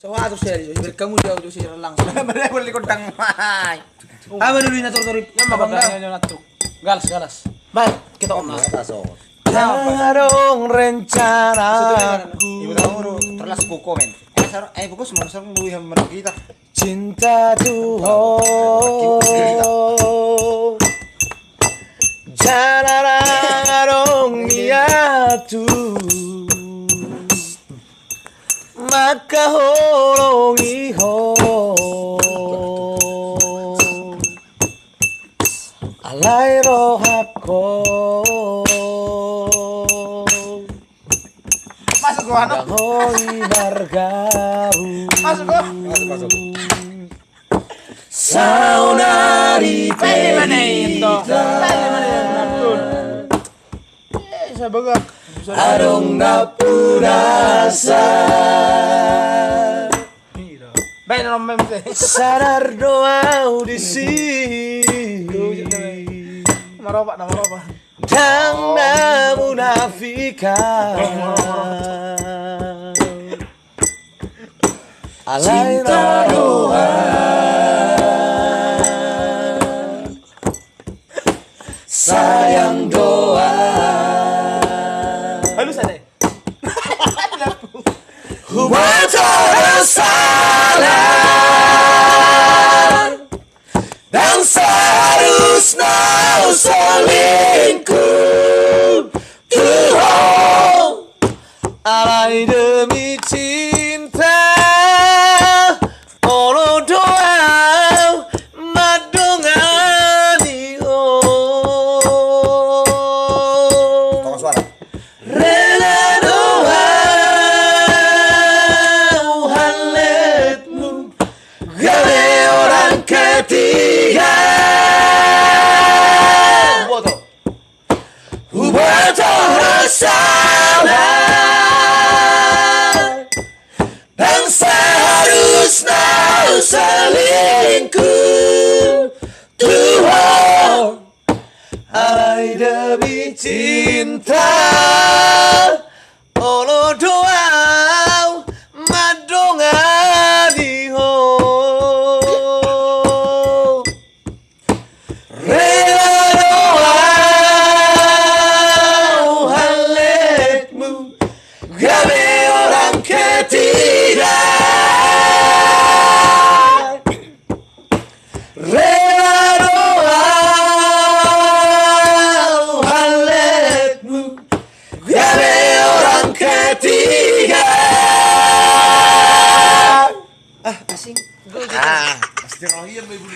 Coba terus ya, berkamu dia udah sih langsung. Boleh boleh kondang mai. Apa dulu ini tur Yang mah bagangnya natuk. Galas galas. Baik, kita om. Dong rencana Ibu tahu terlas buku men. Buku semua sarung lu yang menurut kita. cinta Tuhan Janarang niatu maka holongi ho alai rohako Masuk gua anak. hoi margaru Masuk gua. Masuk. saunari Mana itu? Mana natul? Saya bagak. arong napurasa Baik nomem teh. sadar doa di sini Maroba nama maroba. dan munafikan alai doa sayang doa Halus ada. hubungan salah dan seharusnya selingkuh Tuhan alai demi cinta ono doa madongani Tolong suara. rela doa haletmu gawe orang ketiga Boto. buat salah dan seharusnya selingkuh Tuhan alai demi cinta ono doa madongani ho rela doa haletmu gawe orang ketiga rela doa haletmu gawe orang ketiga Asing. Ah, pasti rohiyam ibu.